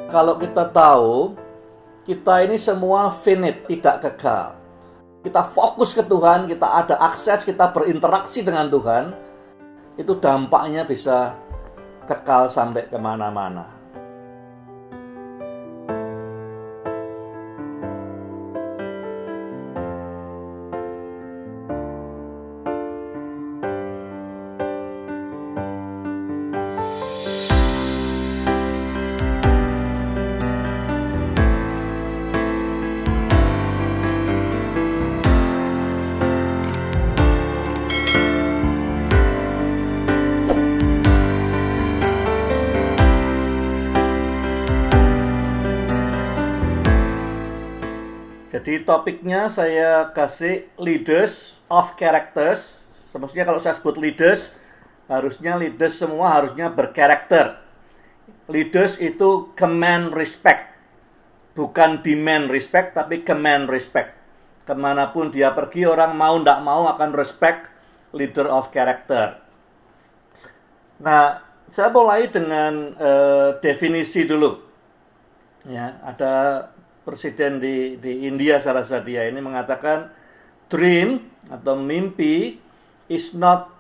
Kalau kita tahu, kita ini semua finite, tidak kekal. Kita fokus ke Tuhan, kita ada akses, kita berinteraksi dengan Tuhan, itu dampaknya bisa kekal sampai kemana-mana. Jadi topiknya saya kasih leaders of characters. Semestinya kalau saya sebut leaders, harusnya leaders semua harusnya berkarakter. Leaders itu command respect. Bukan demand respect, tapi command respect. Kemanapun dia pergi, orang mau tidak mau akan respect leader of character. Nah, saya mulai dengan definisi dulu. Ya, ada presiden di India, saya rasa dia ini mengatakan, dream atau mimpi is not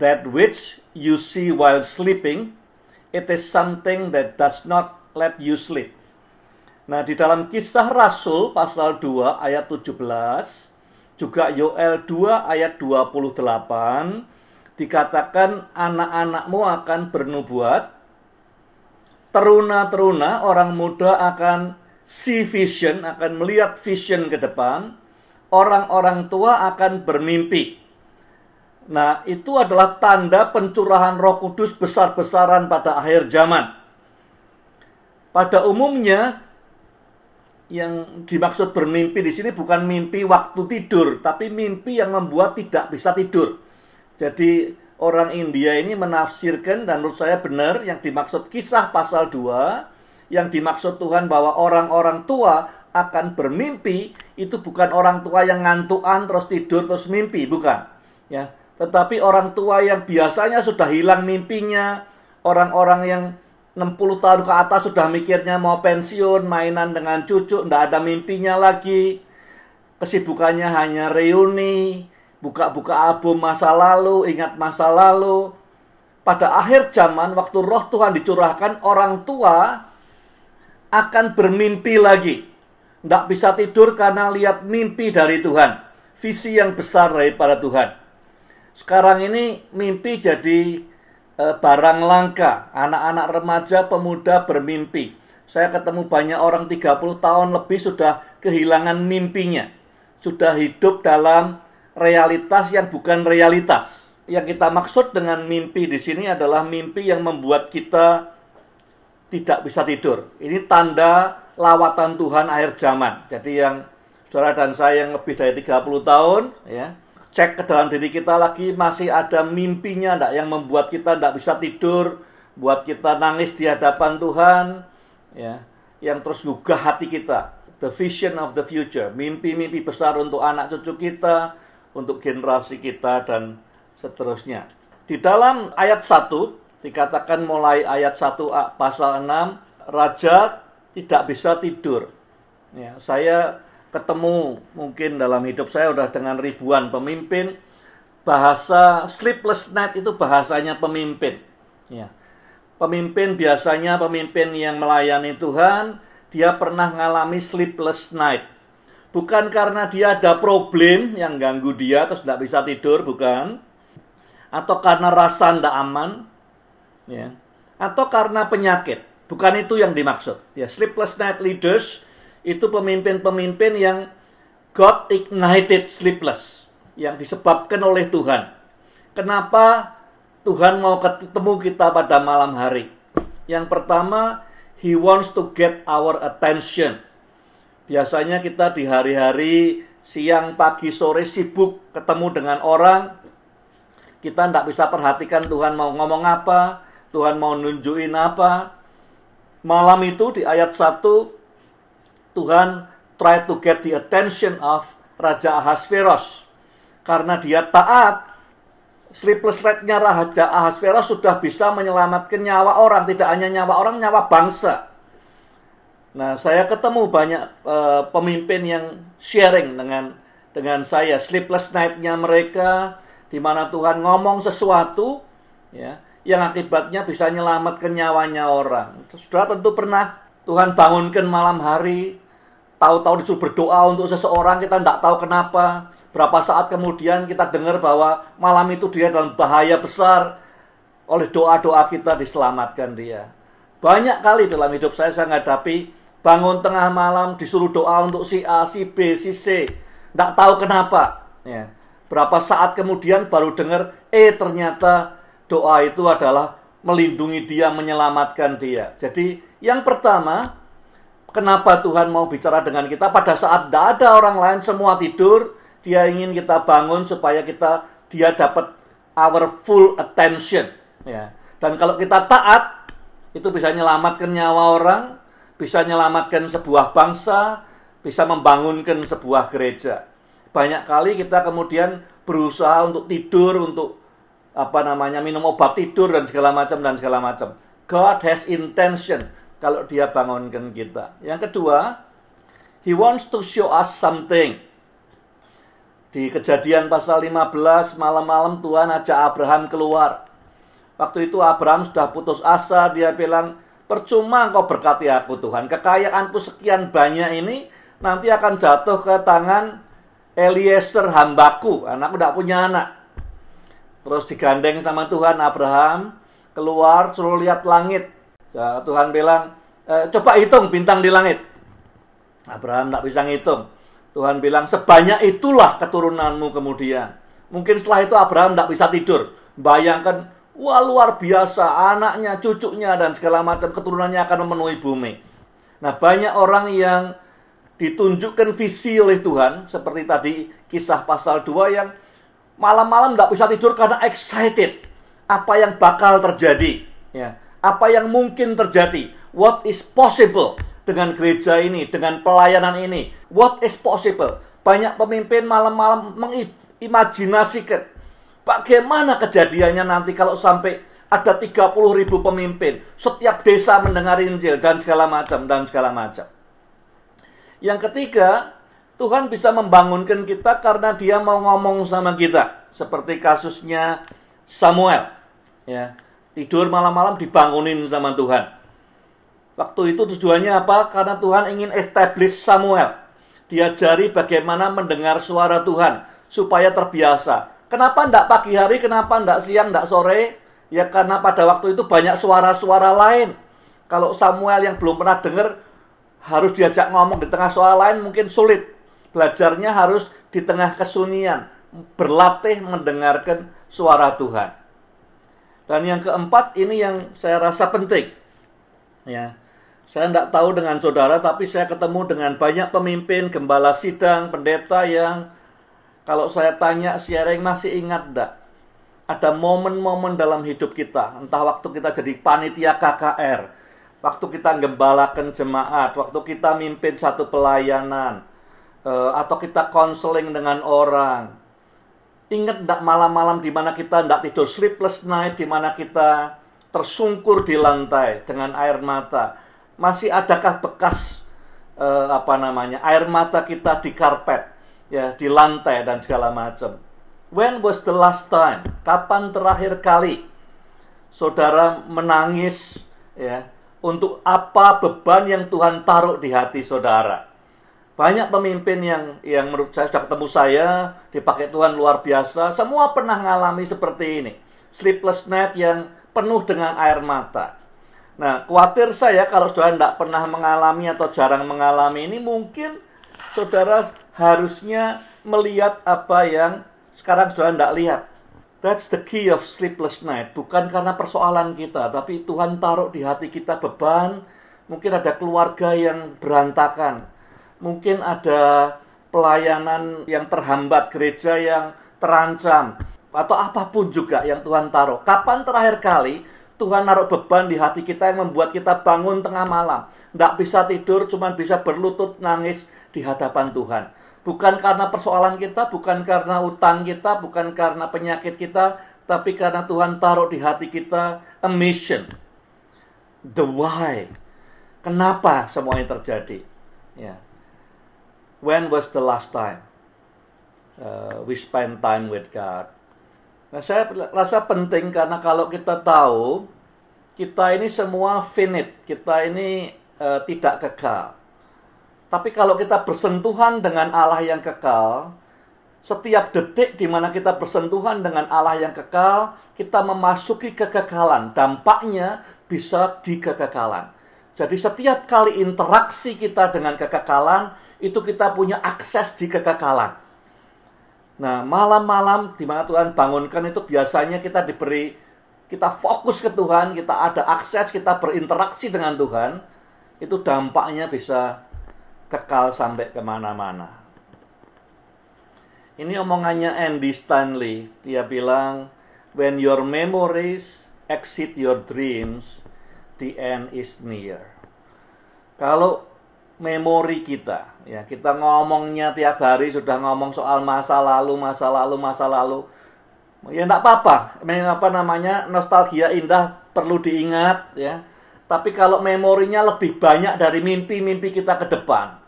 that which you see while sleeping, it is something that does not let you sleep. Nah, di dalam Kisah Rasul pasal 2 ayat 17, juga Yoel 2 ayat 28, dikatakan anak-anakmu akan bernubuat, teruna-teruna orang muda akan see vision, akan melihat vision ke depan, orang-orang tua akan bermimpi. Nah, itu adalah tanda pencurahan Roh Kudus besar-besaran pada akhir zaman. Pada umumnya, yang dimaksud bermimpi di sini bukan mimpi waktu tidur, tapi mimpi yang membuat tidak bisa tidur. Jadi, orang India ini menafsirkan, dan menurut saya benar, yang dimaksud Kisah pasal 2, yang dimaksud Tuhan bahwa orang-orang tua akan bermimpi, itu bukan orang tua yang ngantukan terus tidur terus mimpi, bukan. Ya, tetapi orang tua yang biasanya sudah hilang mimpinya, orang-orang yang 60 tahun ke atas sudah mikirnya mau pensiun, mainan dengan cucu, tidak ada mimpinya lagi. Kesibukannya hanya reuni, buka-buka album masa lalu, ingat masa lalu. Pada akhir zaman, waktu Roh Tuhan dicurahkan, orang tua akan bermimpi lagi. Tidak bisa tidur karena lihat mimpi dari Tuhan. Visi yang besar daripada Tuhan. Sekarang ini mimpi jadi barang langka. Anak-anak remaja, pemuda bermimpi. Saya ketemu banyak orang 30 tahun lebih sudah kehilangan mimpinya. Sudah hidup dalam realitas yang bukan realitas. Yang kita maksud dengan mimpi di sini adalah mimpi yang membuat kita tidak bisa tidur. Ini tanda lawatan Tuhan akhir zaman. Jadi yang saudara dan saya yang lebih dari 30 tahun, ya, cek ke dalam diri kita lagi, masih ada mimpinya enggak yang membuat kita tidak bisa tidur, buat kita nangis di hadapan Tuhan, ya, yang terus gugah hati kita. The vision of the future, mimpi-mimpi besar untuk anak cucu kita, untuk generasi kita, dan seterusnya. Di dalam ayat 1, dikatakan mulai ayat 1 pasal 6, raja tidak bisa tidur. Ya, saya ketemu mungkin dalam hidup saya udah dengan ribuan pemimpin. Bahasa sleepless night itu bahasanya pemimpin. Ya. Pemimpin biasanya pemimpin yang melayani Tuhan, dia pernah mengalami sleepless night. Bukan karena dia ada problem yang ganggu dia terus tidak bisa tidur, bukan. Atau karena rasa tidak aman. Ya. Atau karena penyakit. Bukan itu yang dimaksud. Ya, sleepless night leaders itu pemimpin-pemimpin yang God ignited sleepless, yang disebabkan oleh Tuhan. Kenapa Tuhan mau ketemu kita pada malam hari? Yang pertama, He wants to get our attention. Biasanya kita di hari-hari siang, pagi, sore sibuk ketemu dengan orang. Kita tidak bisa perhatikan Tuhan mau ngomong apa, Tuhan mau nunjukin apa. Malam itu di ayat 1, Tuhan try to get the attention of Raja Ahasveros. Karena dia taat, sleepless night-nya Raja Ahasveros sudah bisa menyelamatkan nyawa orang. Tidak hanya nyawa orang, nyawa bangsa. Nah, saya ketemu banyak pemimpin yang sharing dengan saya sleepless night-nya mereka, di mana Tuhan ngomong sesuatu ya yang akibatnya bisa nyelamatkan nyawanya orang. Saudara tentu pernah Tuhan bangunkan malam hari, tahu-tahu disuruh berdoa untuk seseorang, kita tidak tahu kenapa. Berapa saat kemudian kita dengar bahwa malam itu dia dalam bahaya besar, oleh doa-doa kita diselamatkan dia. Banyak kali dalam hidup saya menghadapi bangun tengah malam disuruh doa untuk si A, si B, si C. Tidak tahu kenapa. Ya. Berapa saat kemudian baru dengar, ternyata doa itu adalah melindungi dia, menyelamatkan dia. Jadi yang pertama, kenapa Tuhan mau bicara dengan kita pada saat tidak ada orang lain, semua tidur, dia ingin kita bangun supaya dia dapat our full attention. Ya. Dan kalau kita taat, itu bisa menyelamatkan nyawa orang, bisa menyelamatkan sebuah bangsa, bisa membangunkan sebuah gereja. Banyak kali kita kemudian berusaha untuk tidur, untuk minum obat tidur dan segala macam. God has intention kalau dia bangunkan kita. Yang kedua, He wants to show us something. Di Kejadian pasal 15, malam-malam Tuhan ajak Abraham keluar. Waktu itu Abraham sudah putus asa, dia bilang, percuma engkau berkati aku Tuhan, kekayaanku sekian banyak ini nanti akan jatuh ke tangan Eliezer hambaku, anakku tidak punya anak. Terus digandeng sama Tuhan, Abraham keluar, suruh lihat langit. Tuhan bilang, coba hitung bintang di langit. Abraham tidak bisa ngitung. Tuhan bilang, sebanyak itulah keturunanmu kemudian. Mungkin setelah itu Abraham tidak bisa tidur. Bayangkan, wah luar biasa, anaknya, cucunya, dan segala macam keturunannya akan memenuhi bumi. Nah, banyak orang yang ditunjukkan visi oleh Tuhan, seperti tadi kisah pasal 2 yang malam-malam tidak bisa tidur karena excited. Apa yang bakal terjadi. Ya. Apa yang mungkin terjadi. What is possible dengan gereja ini, dengan pelayanan ini. What is possible? Banyak pemimpin malam-malam mengimajinasikan bagaimana kejadiannya nanti kalau sampai ada 30.000 pemimpin, setiap desa mendengar Injil, dan segala macam. Yang ketiga, Tuhan bisa membangunkan kita karena dia mau ngomong sama kita. Seperti kasusnya Samuel. Ya, tidur malam-malam dibangunin sama Tuhan. Waktu itu tujuannya apa? Karena Tuhan ingin establish Samuel. Diajari bagaimana mendengar suara Tuhan supaya terbiasa. Kenapa tidak pagi hari? Kenapa tidak siang, tidak sore? Ya karena pada waktu itu banyak suara-suara lain. Kalau Samuel yang belum pernah dengar, harus diajak ngomong di tengah suara lain mungkin sulit. Belajarnya harus di tengah kesunyian. Berlatih mendengarkan suara Tuhan. Dan yang keempat, ini yang saya rasa penting. Ya. Saya tidak tahu dengan saudara, tapi saya ketemu dengan banyak pemimpin, gembala sidang, pendeta yang kalau saya tanya sharing masih ingat tidak? Ada momen-momen dalam hidup kita, entah waktu kita jadi panitia KKR, waktu kita gembalakan jemaat, waktu kita mimpin satu pelayanan, atau kita konseling dengan orang. Ingat tidak malam-malam di mana kita tidak tidur, sleepless night, di mana kita tersungkur di lantai dengan air mata. Masih adakah bekas air mata kita di karpet, ya, di lantai dan segala macam? When was the last time? Kapan terakhir kali saudara menangis, ya, untuk apa beban yang Tuhan taruh di hati saudara? Banyak pemimpin yang menurut saya sudah ketemu saya, dipakai Tuhan luar biasa. Semua pernah mengalami seperti ini. Sleepless night yang penuh dengan air mata. Nah, khawatir saya kalau saudara tidak pernah mengalami atau jarang mengalami ini, mungkin saudara harusnya melihat apa yang sekarang saudara tidak lihat. That's the key of sleepless night. Bukan karena persoalan kita, tapi Tuhan taruh di hati kita beban. Mungkin ada keluarga yang berantakan. Mungkin ada pelayanan yang terhambat, gereja yang terancam. Atau apapun juga yang Tuhan taruh. Kapan terakhir kali Tuhan naruh beban di hati kita yang membuat kita bangun tengah malam, tidak bisa tidur, cuma bisa berlutut nangis di hadapan Tuhan. Bukan karena persoalan kita, bukan karena utang kita, bukan karena penyakit kita, tapi karena Tuhan taruh di hati kita a mission. The why. Kenapa semua ini terjadi? Ya. When was the last time we spend time with God? Nah, saya rasa penting karena kalau kita tahu kita ini semua finite, kita ini tidak kekal. Tapi kalau kita bersentuhan dengan Allah yang kekal, setiap detik di mana kita bersentuhan dengan Allah yang kekal, kita memasuki kekekalan. Dampaknya bisa di kekekalan. Jadi setiap kali interaksi kita dengan kekekalan, itu kita punya akses di kekekalan. Nah, malam-malam di mana Tuhan bangunkan itu biasanya kita fokus ke Tuhan, kita ada akses, kita berinteraksi dengan Tuhan, itu dampaknya bisa kekal sampai kemana-mana. Ini omongannya Andy Stanley, dia bilang, when your memories exceed your dreams, the end is near. Kalau memori kita, ya kita ngomongnya tiap hari sudah ngomong soal masa lalu, ya enggak apa-apa. Nostalgia indah perlu diingat, ya. Tapi kalau memorinya lebih banyak dari mimpi-mimpi kita ke depan,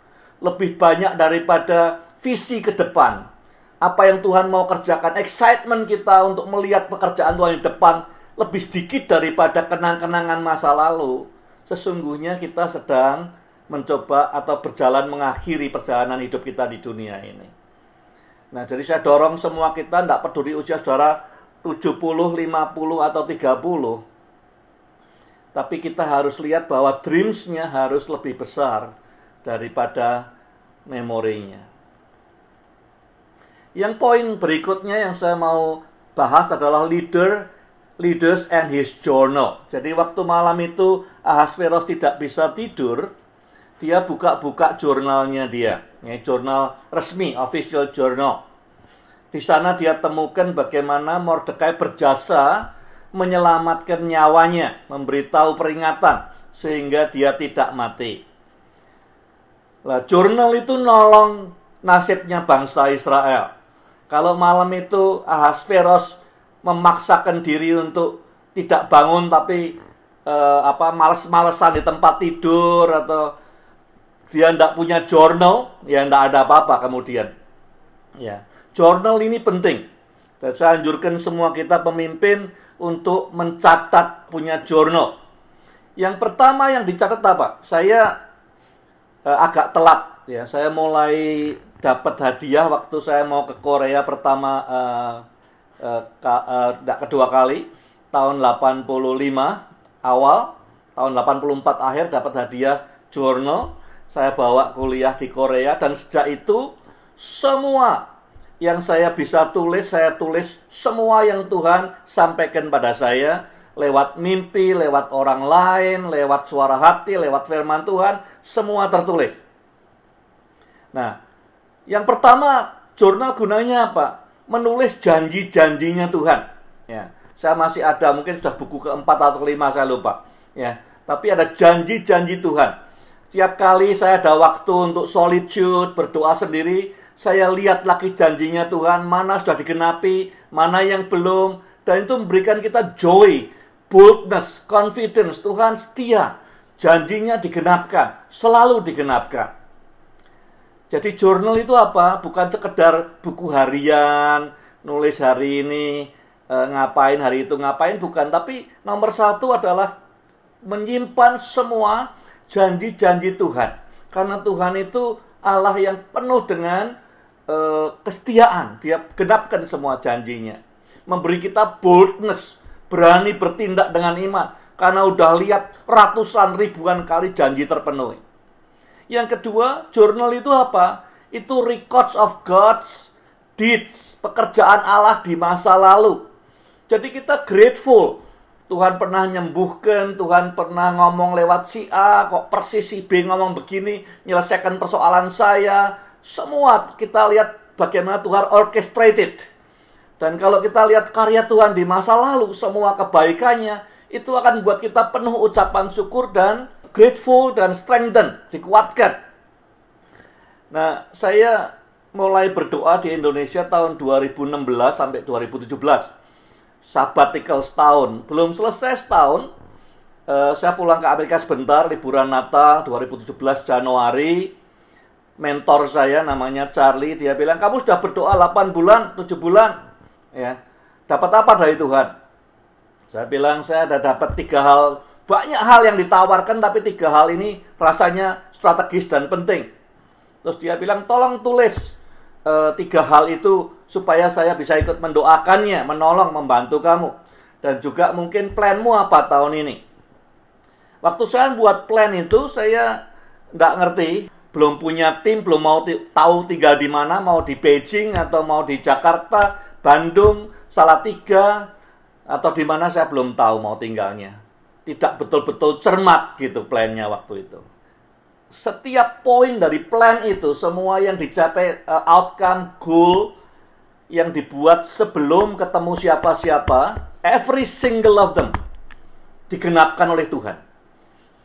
lebih banyak daripada visi ke depan, apa yang Tuhan mau kerjakan, excitement kita untuk melihat pekerjaan Tuhan di depan lebih sedikit daripada kenang-kenangan masa lalu, sesungguhnya kita sedang mencoba atau berjalan mengakhiri perjalanan hidup kita di dunia ini. Nah, jadi saya dorong semua kita, tidak peduli usia saudara 70, 50, atau 30, tapi kita harus lihat bahwa dreams-nya harus lebih besar daripada memorinya. Yang poin berikutnya yang saya mau bahas adalah leaders and his journal. Jadi waktu malam itu Ahasveros tidak bisa tidur, dia buka-buka jurnalnya dia, jurnal resmi, official journal. Di sana dia temukan bagaimana Mordekai berjasa menyelamatkan nyawanya, memberitahu peringatan sehingga dia tidak mati. Lah, jurnal itu nolong nasibnya bangsa Israel. Kalau malam itu Ahasveros memaksakan diri untuk tidak bangun tapi males-malesan di tempat tidur, atau dia tidak punya jurnal, ya tidak ada apa-apa kemudian. Ya, jurnal ini penting. Dan saya anjurkan semua kita pemimpin untuk mencatat, punya jurnal. Yang pertama yang dicatat apa? Saya agak telat, ya. Saya mulai dapat hadiah waktu saya mau ke Korea pertama. Kedua kali tahun 85 awal, tahun 84 akhir dapat hadiah jurnal. Saya bawa kuliah di Korea, dan sejak itu semua yang saya bisa tulis, saya tulis semua yang Tuhan sampaikan pada saya lewat mimpi, lewat orang lain, lewat suara hati, lewat firman Tuhan, semua tertulis. Nah, yang pertama, jurnal gunanya apa? Menulis janji-janjinya Tuhan. Ya, saya masih ada, mungkin sudah buku keempat atau kelima, saya lupa. Ya, tapi ada janji-janji Tuhan. Setiap kali saya ada waktu untuk solitude, berdoa sendiri, saya lihat lagi janjinya Tuhan, mana sudah digenapi, mana yang belum. Dan itu memberikan kita joy, boldness, confidence. Tuhan setia, janjinya digenapkan, selalu digenapkan. Jadi jurnal itu apa? Bukan sekedar buku harian, nulis hari ini ngapain, hari itu ngapain, bukan. Tapi nomor satu adalah menyimpan semua janji-janji Tuhan. Karena Tuhan itu Allah yang penuh dengan kesetiaan. Dia genapkan semua janjinya. Memberi kita boldness, berani bertindak dengan iman. Karena udah lihat ratusan ribuan kali janji terpenuhi. Yang kedua, jurnal itu apa? Itu records of God's deeds, pekerjaan Allah di masa lalu. Jadi kita grateful. Tuhan pernah nyembuhkan, Tuhan pernah ngomong lewat si A, kok persis si B ngomong begini, menyelesaikan persoalan saya. Semua kita lihat bagaimana Tuhan orchestrated. Dan kalau kita lihat karya Tuhan di masa lalu, semua kebaikannya, itu akan buat kita penuh ucapan syukur dan grateful dan strengthen, dikuatkan. Nah, saya mulai berdoa di Indonesia tahun 2016 sampai 2017. Sabbatical setahun. Belum selesai setahun, Saya pulang ke Amerika sebentar, liburan Natal 2017 Januari. Mentor saya namanya Charlie, dia bilang, kamu sudah berdoa 8 bulan, 7 bulan, ya, dapat apa dari Tuhan? Saya bilang, saya ada dapat 3 hal, banyak hal yang ditawarkan, tapi 3 hal ini rasanya strategis dan penting. Terus dia bilang, tolong tulis 3 hal itu, supaya saya bisa ikut mendoakannya, menolong, membantu kamu. Dan juga mungkin planmu apa tahun ini. Waktu saya buat plan itu, saya nggak ngerti, belum punya tim, belum mau tahu tinggal di mana, mau di Beijing atau mau di Jakarta, Bandung, Salatiga, atau di mana saya belum tahu mau tinggalnya. Tidak betul-betul cermat gitu plannya waktu itu. Setiap poin dari plan itu, semua yang dicapai, outcome, goal, yang dibuat sebelum ketemu siapa-siapa, every single of them digenapkan oleh Tuhan.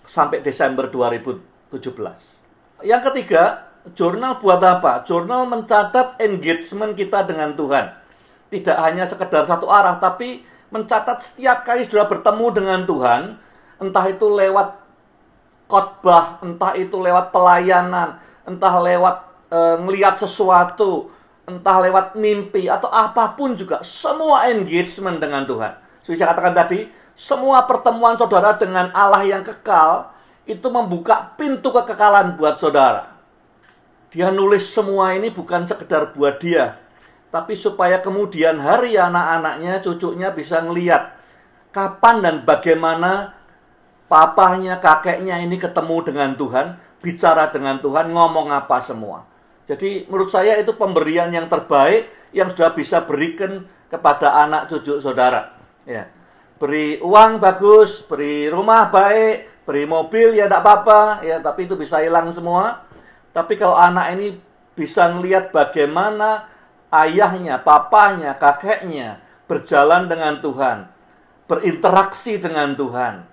Sampai Desember 2017. Yang ketiga, jurnal buat apa? Jurnal mencatat engagement kita dengan Tuhan. Tidak hanya sekedar satu arah, tapi mencatat setiap kali sudah bertemu dengan Tuhan, entah itu lewat khotbah, entah itu lewat pelayanan, entah lewat ngelihat sesuatu, entah lewat mimpi, atau apapun juga. Semua engagement dengan Tuhan. Seperti saya katakan tadi, semua pertemuan saudara dengan Allah yang kekal, itu membuka pintu kekekalan buat saudara. Dia nulis semua ini bukan sekedar buat dia, tapi supaya kemudian hari anak-anaknya, cucunya bisa ngeliat kapan dan bagaimana papahnya, kakeknya ini ketemu dengan Tuhan, bicara dengan Tuhan, ngomong apa semua. Jadi menurut saya itu pemberian yang terbaik yang sudah bisa berikan kepada anak cucu saudara. Ya. Beri uang bagus, beri rumah baik, beri mobil ya tidak apa-apa, ya, tapi itu bisa hilang semua. Tapi kalau anak ini bisa ngelihat bagaimana ayahnya, papahnya, kakeknya berjalan dengan Tuhan, berinteraksi dengan Tuhan,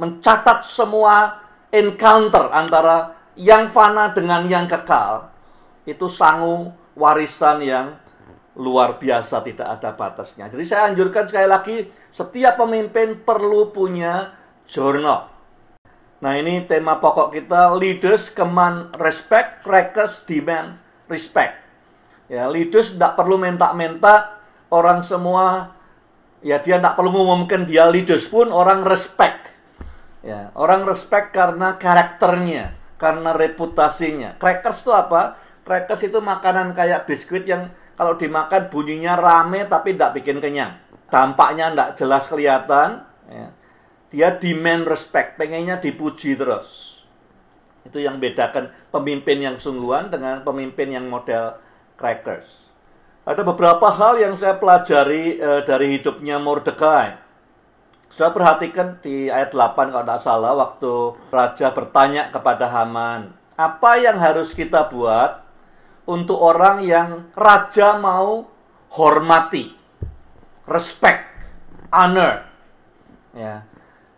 mencatat semua encounter antara yang fana dengan yang kekal, itu sangu warisan yang luar biasa, tidak ada batasnya. Jadi saya anjurkan sekali lagi, setiap pemimpin perlu punya jurnal. Nah, ini tema pokok kita, leaders command respect, crackers demand respect. Ya, leaders tidak perlu minta-minta, orang semua, ya dia tidak perlu mengumumkan dia leaders pun, orang respect. Ya, orang respect karena karakternya, karena reputasinya. Crackers itu apa? Crackers itu makanan kayak biskuit yang kalau dimakan bunyinya rame tapi tidak bikin kenyang. Dampaknya tidak jelas kelihatan. Ya. Dia demand respect, pengennya dipuji terus. Itu yang bedakan pemimpin yang sungguhan dengan pemimpin yang model crackers. Ada beberapa hal yang saya pelajari dari hidupnya Mordekai. Saya perhatikan di ayat 8 kalau tidak salah, waktu Raja bertanya kepada Haman, apa yang harus kita buat untuk orang yang Raja mau hormati, respect, honor. Ya.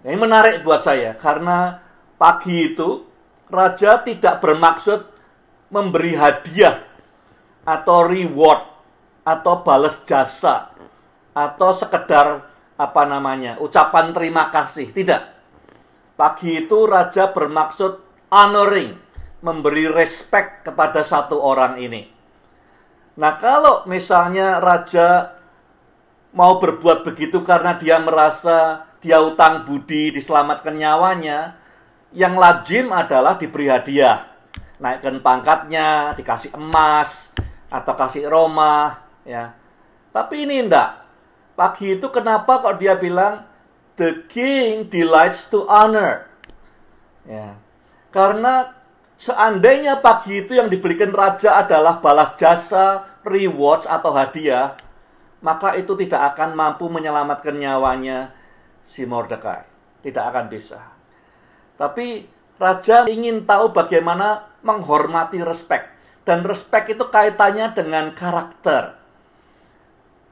Ini menarik buat saya, karena pagi itu Raja tidak bermaksud memberi hadiah, atau reward, atau balas jasa, atau sekedar ucapan terima kasih. Tidak. Pagi itu Raja bermaksud honoring, memberi respect kepada satu orang ini. Nah, kalau misalnya Raja mau berbuat begitu karena dia merasa dia utang budi, diselamatkan nyawanya, yang lazim adalah diberi hadiah. Naikkan pangkatnya, dikasih emas, atau kasih rumah. Ya. Tapi ini enggak. Pagi itu kenapa kok dia bilang, the king delights to honor. Ya. Karena seandainya pagi itu yang diberikan raja adalah balas jasa, rewards atau hadiah, maka itu tidak akan mampu menyelamatkan nyawanya si Mordekai. Tidak akan bisa. Tapi raja ingin tahu bagaimana menghormati respect. Dan respect itu kaitannya dengan karakter.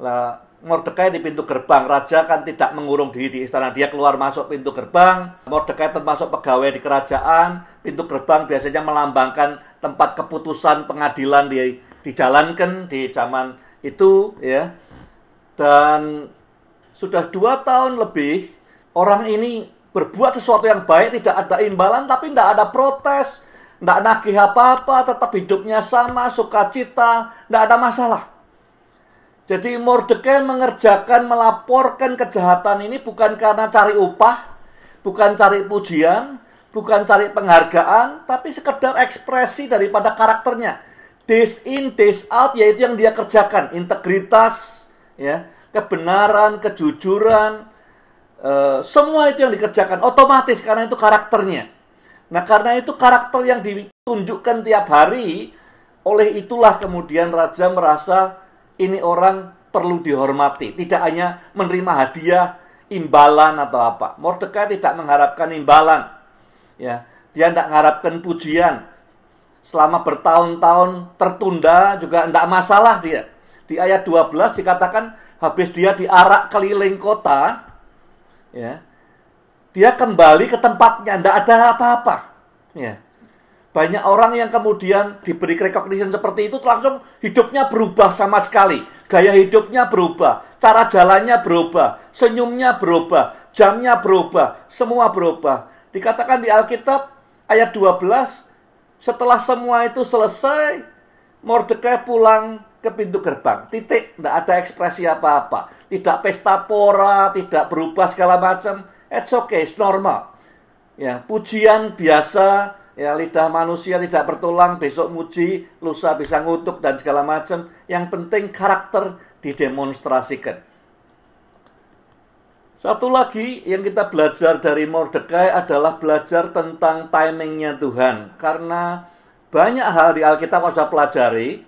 Lah, Mordekai di pintu gerbang, raja kan tidak mengurung diri di istana, dia keluar masuk pintu gerbang. Mordekai termasuk pegawai di kerajaan. Pintu gerbang biasanya melambangkan tempat keputusan pengadilan dijalankan di zaman itu, ya. Dan sudah 2 tahun lebih orang ini berbuat sesuatu yang baik, tidak ada imbalan, tapi tidak ada protes, tidak nagih apa-apa, tetap hidupnya sama, sukacita, tidak ada masalah. Jadi Mordekai mengerjakan, melaporkan kejahatan ini bukan karena cari upah, bukan cari pujian, bukan cari penghargaan, tapi sekedar ekspresi daripada karakternya. Days in, days out, yaitu yang dia kerjakan. Integritas, ya, kebenaran, kejujuran, semua itu yang dikerjakan otomatis karena itu karakternya. Nah, karena itu karakter yang ditunjukkan tiap hari, oleh itulah kemudian raja merasa ini orang perlu dihormati. Tidak hanya menerima hadiah, imbalan atau apa. Mordekai tidak mengharapkan imbalan. Ya, dia tidak mengharapkan pujian. Selama bertahun-tahun tertunda juga tidak masalah dia. Di ayat 12 dikatakan habis dia diarak keliling kota, ya, dia kembali ke tempatnya, tidak ada apa-apa. Ya. Banyak orang yang kemudian diberi recognition seperti itu, langsung hidupnya berubah sama sekali. Gaya hidupnya berubah, cara jalannya berubah, senyumnya berubah, jamnya berubah, semua berubah. Dikatakan di Alkitab ayat 12, setelah semua itu selesai, Mordekai pulang ke pintu gerbang. Titik, tidak ada ekspresi apa-apa. Tidak pesta pora, tidak berubah segala macam. It's okay, it's normal. Ya, pujian biasa, ya, lidah manusia tidak bertulang, besok muji, lusa bisa ngutuk dan segala macam. Yang penting karakter didemonstrasikan. Satu lagi yang kita belajar dari Mordekai adalah belajar tentang timingnya Tuhan. Karena banyak hal di Alkitab harus kita pelajari.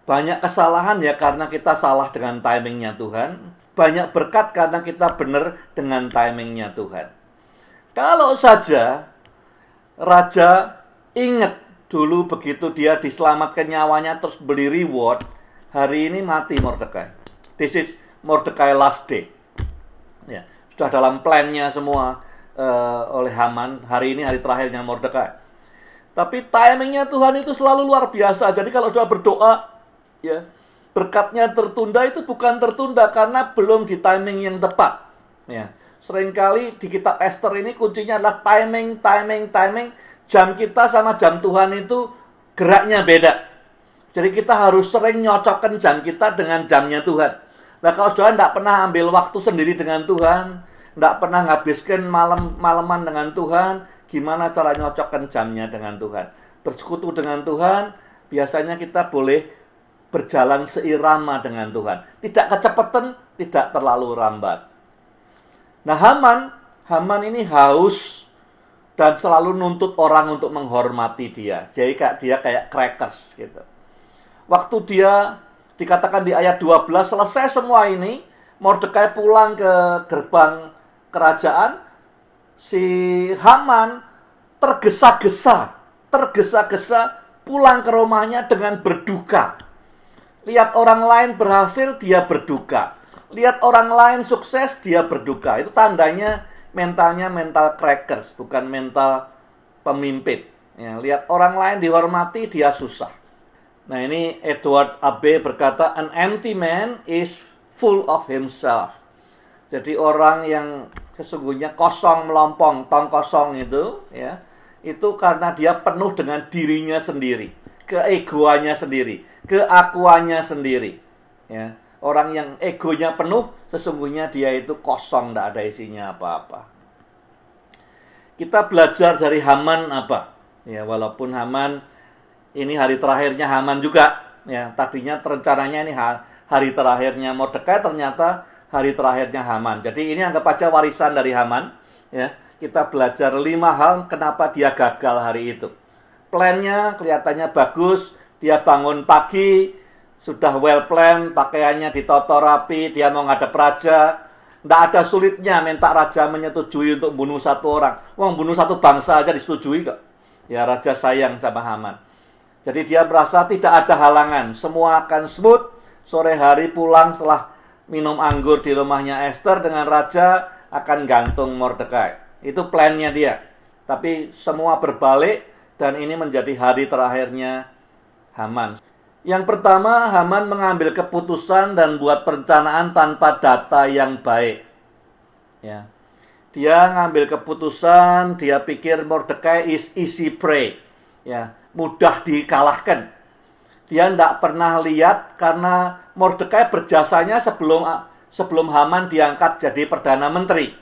Banyak kesalahan ya karena kita salah dengan timingnya Tuhan. Banyak berkat karena kita benar dengan timingnya Tuhan. Kalau saja raja ingat dulu begitu dia diselamatkan nyawanya terus beli reward, hari ini mati Mordekai. This is Mordekai last day. Ya, sudah dalam plannya semua oleh Haman. Hari ini hari terakhirnya Mordekai. Tapi timingnya Tuhan itu selalu luar biasa. Jadi kalau sudah berdoa, ya, berkatnya tertunda itu bukan tertunda karena belum di timing yang tepat. Ya, seringkali di kitab Esther ini kuncinya adalah timing. Jam kita sama jam Tuhan itu geraknya beda. Jadi kita harus sering nyocokkan jam kita dengan jamnya Tuhan. Nah, kalau saudara tidak pernah ambil waktu sendiri dengan Tuhan, tidak pernah ngabiskan malaman dengan Tuhan, gimana cara nyocokkan jamnya dengan Tuhan? Bersekutu dengan Tuhan, biasanya kita boleh berjalan seirama dengan Tuhan. Tidak kecepatan, tidak terlalu lambat. Nah, Haman ini haus dan selalu nuntut orang untuk menghormati dia. Jadi dia kayak crackers gitu. Waktu dia dikatakan di ayat 12, selesai semua ini, Mordekai pulang ke gerbang kerajaan, si Haman tergesa-gesa pulang ke rumahnya dengan berduka. Lihat orang lain berhasil, dia berduka. Lihat orang lain sukses, dia berduka. Itu tandanya mentalnya mental crackers, bukan mental pemimpin. Ya, lihat orang lain dihormati, dia susah. Nah, ini Edward Abbey berkata, an empty man is full of himself. Jadi orang yang sesungguhnya kosong melompong, tong kosong itu, ya, itu karena dia penuh dengan dirinya sendiri, keegoannya sendiri, keakuannya sendiri. Ya, orang yang egonya penuh, sesungguhnya dia itu kosong, tidak ada isinya apa-apa. Kita belajar dari Haman apa? Ya, walaupun Haman ini hari terakhirnya Haman juga, ya. Tadinya rencananya ini hari terakhirnya Mordekai, ternyata hari terakhirnya Haman. Jadi ini anggap aja warisan dari Haman, ya. Kita belajar 5 hal kenapa dia gagal hari itu. Plannya kelihatannya bagus, dia bangun pagi, sudah well plan, pakaiannya ditata rapi, dia mau ngadep raja. Tidak ada sulitnya minta raja menyetujui untuk bunuh satu orang. Wong bunuh satu bangsa aja disetujui kok. Ya, raja sayang sama Haman. Jadi dia merasa tidak ada halangan, semua akan smooth. Sore hari pulang setelah minum anggur di rumahnya Esther dengan raja, akan gantung Mordekai. Itu plannya dia. Tapi semua berbalik dan ini menjadi hari terakhirnya Haman. Yang pertama, Haman mengambil keputusan dan buat perencanaan tanpa data yang baik. Ya. Dia ngambil keputusan, dia pikir Mordekai is easy prey. Ya, mudah dikalahkan. Dia tidak pernah lihat karena Mordekai berjasanya sebelum Haman diangkat jadi Perdana Menteri.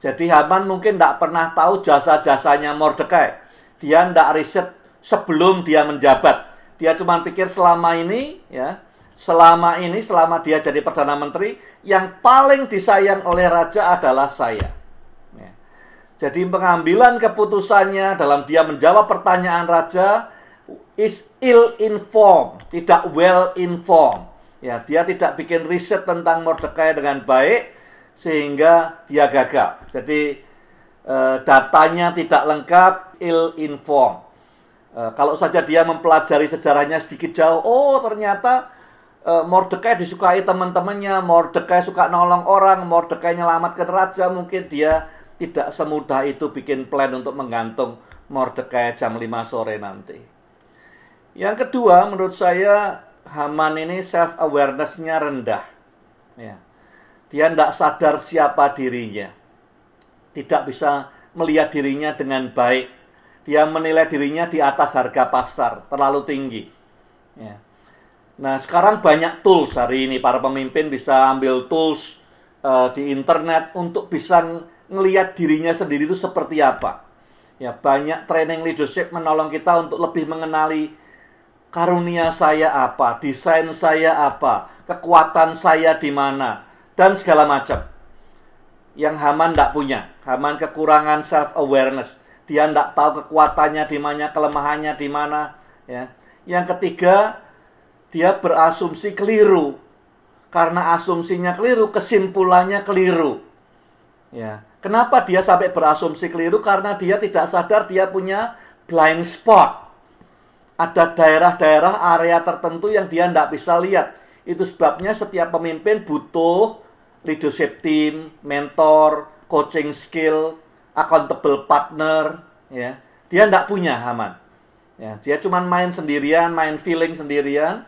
Jadi Haman mungkin tidak pernah tahu jasa-jasanya Mordekai. Dia tidak riset sebelum dia menjabat. Dia cuma pikir selama ini selama dia jadi Perdana Menteri, yang paling disayang oleh raja adalah saya. Jadi pengambilan keputusannya dalam dia menjawab pertanyaan raja is ill-informed, tidak well-informed. Ya, dia tidak bikin riset tentang Mordekai dengan baik sehingga dia gagal. Jadi datanya tidak lengkap, ill-informed. Kalau saja dia mempelajari sejarahnya sedikit jauh, oh ternyata Mordekai disukai teman-temannya, Mordekai suka nolong orang, Mordekai nyelamatkan raja, mungkin dia tidak semudah itu bikin plan untuk menggantung Mordekai jam 5 sore nanti. Yang kedua, menurut saya Haman ini self-awareness-nya rendah. Ya. Dia tidak sadar siapa dirinya. Tidak bisa melihat dirinya dengan baik. Dia menilai dirinya di atas harga pasar, terlalu tinggi. Ya. Nah, sekarang banyak tools hari ini. Para pemimpin bisa ambil tools di internet untuk bisa ngelihat dirinya sendiri itu seperti apa. Ya, banyak training leadership menolong kita untuk lebih mengenali karunia saya apa, desain saya apa, kekuatan saya di mana, dan segala macam. Yang Haman tidak punya. Haman kekurangan self-awareness. Dia tidak tahu kekuatannya di mana, kelemahannya di mana. Ya. Yang ketiga, dia berasumsi keliru. Karena asumsinya keliru, kesimpulannya keliru. Ya. Kenapa dia sampai berasumsi keliru? Karena dia tidak sadar dia punya blind spot. Ada daerah-daerah, area tertentu yang dia tidak bisa lihat. Itu sebabnya setiap pemimpin butuh leadership team, mentor, coaching skill, accountable partner. Ya. Dia tidak punya Haman. Ya, dia cuma main sendirian, main feeling sendirian.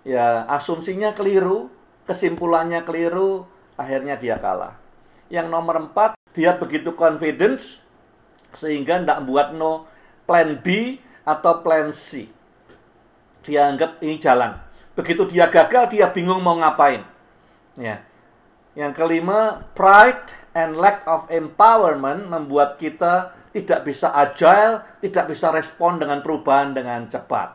Ya, asumsinya keliru, kesimpulannya keliru, akhirnya dia kalah. Yang nomor 4, dia begitu confidence sehingga tidak buat plan B atau plan C. Dia anggap ini jalan. Begitu dia gagal, dia bingung mau ngapain. Ya. Yang kelima, pride and lack of empowerment membuat kita tidak bisa agile, tidak bisa respon dengan perubahan dengan cepat.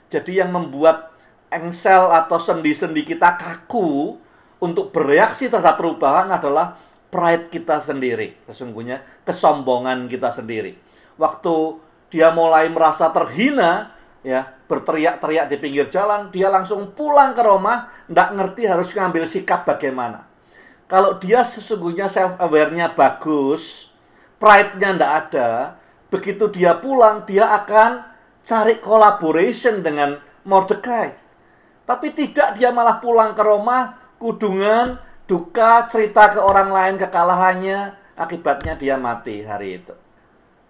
Jadi yang membuat engsel atau sendi-sendi kita kaku untuk bereaksi terhadap perubahan adalah pride kita sendiri. Sesungguhnya kesombongan kita sendiri. Waktu dia mulai merasa terhina, ya, berteriak-teriak di pinggir jalan, dia langsung pulang ke rumah, tidak ngerti harus ngambil sikap bagaimana. Kalau dia sesungguhnya self-aware-nya bagus, pride-nya tidak ada, begitu dia pulang, dia akan cari collaboration dengan Mordekai. Tapi tidak, dia malah pulang ke rumah, kudungan, duka, cerita ke orang lain kekalahannya, akibatnya dia mati hari itu.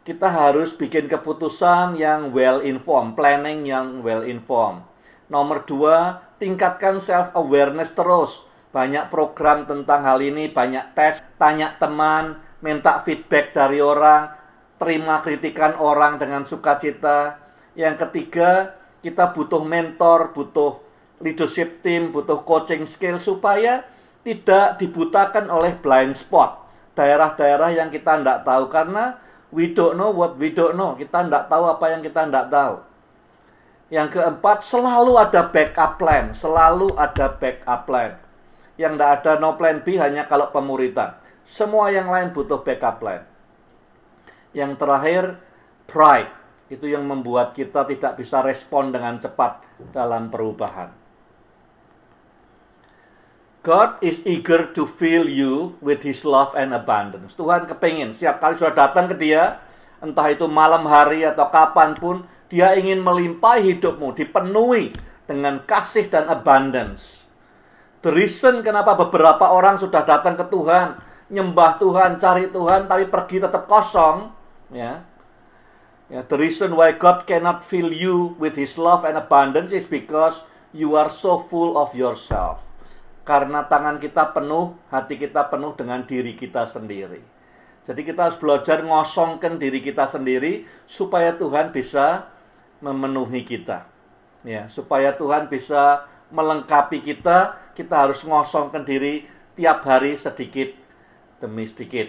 Kita harus bikin keputusan yang well-informed, planning yang well-informed. Nomor 2, tingkatkan self-awareness terus. Banyak program tentang hal ini, banyak tes, tanya teman, minta feedback dari orang, terima kritikan orang dengan sukacita. Yang ketiga, kita butuh mentor, butuh leadership team, butuh coaching skill supaya tidak dibutakan oleh blind spot. Daerah-daerah yang kita tidak tahu, karena we don't know what we don't know. Kita tidak tahu apa yang kita tidak tahu. Yang keempat, selalu ada backup plan. Selalu ada backup plan. Yang tidak ada no plan B hanya kalau pemuritan. Semua yang lain butuh backup plan. Yang terakhir, pride. Itu yang membuat kita tidak bisa respon dengan cepat dalam perubahan. God is eager to fill you with His love and abundance. Tuhan kepingin, setiap kali sudah datang ke dia, entah itu malam hari atau kapanpun, dia ingin melimpahi hidupmu, dipenuhi dengan kasih dan abundance. The reason kenapa beberapa orang sudah datang ke Tuhan, nyembah Tuhan, cari Tuhan, tapi pergi tetap kosong, ya. The reason why God cannot fill you with His love and abundance is because you are so full of yourself. Karena tangan kita penuh, hati kita penuh dengan diri kita sendiri. Jadi kita harus belajar ngosongkan diri kita sendiri supaya Tuhan bisa memenuhi kita. Ya, supaya Tuhan bisa melengkapi kita, kita harus ngosongkan diri tiap hari sedikit demi sedikit.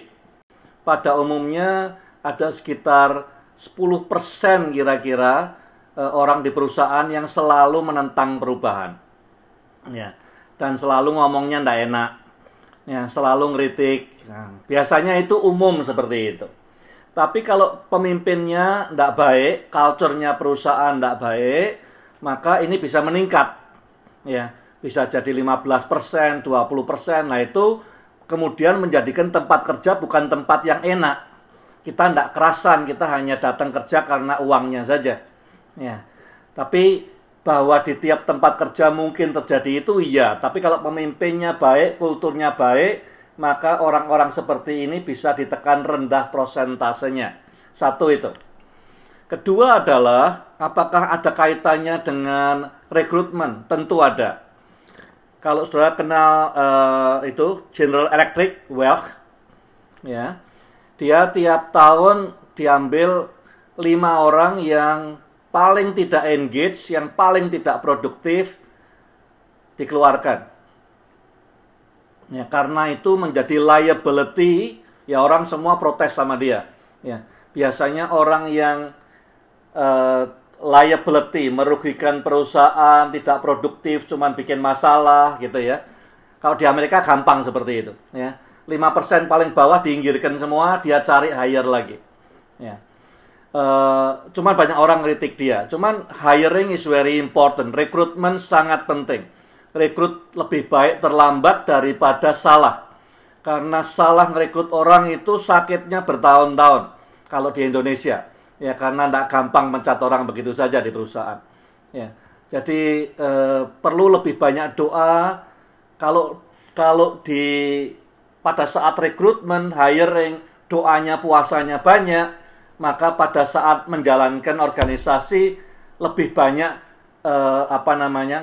Pada umumnya ada sekitar 10% kira-kira orang di perusahaan yang selalu menentang perubahan. Ya, dan selalu ngomongnya ndak enak. Ya, selalu ngeritik. Nah, biasanya itu umum seperti itu. Tapi kalau pemimpinnya ndak baik, culture-nya perusahaan ndak baik, maka ini bisa meningkat. Ya, bisa jadi 15%, 20%. Nah, itu kemudian menjadikan tempat kerja bukan tempat yang enak. Kita ndak kerasan, kita hanya datang kerja karena uangnya saja. Ya. Tapi bahwa di tiap tempat kerja mungkin terjadi itu iya, tapi kalau pemimpinnya baik, kulturnya baik, maka orang-orang seperti ini bisa ditekan rendah prosentasenya. Satu itu. Kedua adalah, apakah ada kaitannya dengan rekrutmen? Tentu ada. Kalau saudara kenal itu General Electric, Welch, ya, dia tiap tahun diambil 5 orang yang paling tidak engage, yang paling tidak produktif, dikeluarkan. Ya, karena itu menjadi liability, ya orang semua protes sama dia. Ya, biasanya orang yang liability, merugikan perusahaan, tidak produktif, cuman bikin masalah gitu ya. Kalau di Amerika gampang seperti itu. Ya, 5% paling bawah diinggirkan semua, dia cari hire lagi. Ya. Cuman banyak orang kritik dia. Cuman hiring is very important. Rekrutmen sangat penting. Rekrut lebih baik terlambat daripada salah. Karena salah merekrut orang itu sakitnya bertahun-tahun. Kalau di Indonesia, ya karena tidak gampang mencat orang begitu saja di perusahaan. Ya, jadi perlu lebih banyak doa. Kalau di pada saat rekrutmen, hiring, doanya, puasanya banyak, maka pada saat menjalankan organisasi lebih banyak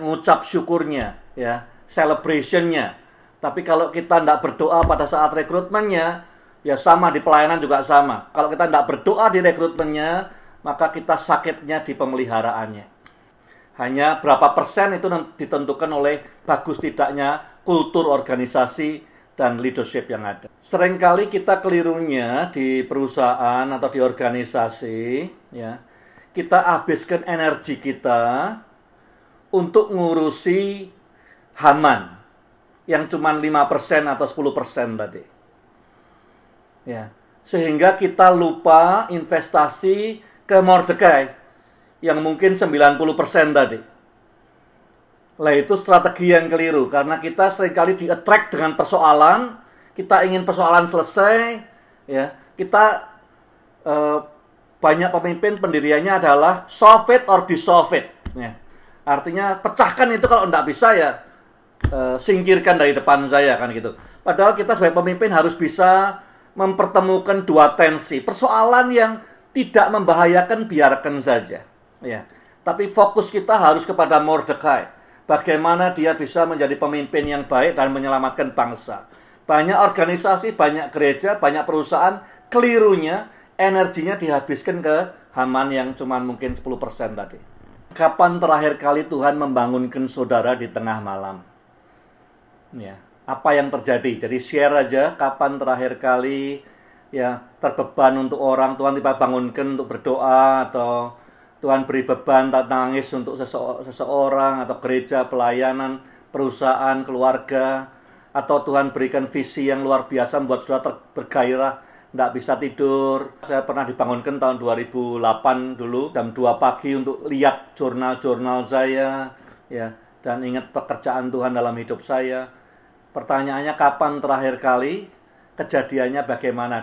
ngucap syukurnya, ya, celebrationnya. Tapi kalau kita tidak berdoa pada saat rekrutmennya, ya sama di pelayanan juga sama. Kalau kita tidak berdoa di rekrutmennya, maka kita sakitnya di pemeliharaannya. Hanya berapa persen itu ditentukan oleh bagus tidaknya kultur organisasi dan leadership yang ada. Seringkali kita kelirunya di perusahaan atau di organisasi, ya, kita habiskan energi kita untuk ngurusi Haman yang cuma 5% atau 10% tadi. Ya, sehingga kita lupa investasi ke Mordekai yang mungkin 90% tadi. Lah itu strategi yang keliru, karena kita seringkali di-attract dengan persoalan, kita ingin persoalan selesai, ya. Kita banyak pemimpin pendiriannya adalah solve it or dissolve it, ya. Artinya pecahkan itu, kalau enggak bisa ya singkirkan dari depan saya, kan gitu. Padahal kita sebagai pemimpin harus bisa mempertemukan dua tensi. Persoalan yang tidak membahayakan biarkan saja, ya. Tapi fokus kita harus kepada Mordekai. Bagaimana dia bisa menjadi pemimpin yang baik dan menyelamatkan bangsa. Banyak organisasi, banyak gereja, banyak perusahaan, kelirunya energinya dihabiskan ke Haman yang cuma mungkin 10% tadi. Kapan terakhir kali Tuhan membangunkan saudara di tengah malam? Ya, apa yang terjadi? Jadi share aja kapan terakhir kali ya terbeban untuk orang, Tuhan tiba bangunkan untuk berdoa, atau Tuhan beri beban tak nangis untuk seseorang, atau gereja, pelayanan, perusahaan, keluarga, atau Tuhan berikan visi yang luar biasa membuat saudara bergairah, tidak bisa tidur. Saya pernah dibangunkan tahun 2008 dulu, jam 2 pagi untuk lihat jurnal-jurnal saya, ya, dan ingat pekerjaan Tuhan dalam hidup saya. Pertanyaannya kapan terakhir kali, kejadiannya bagaimana?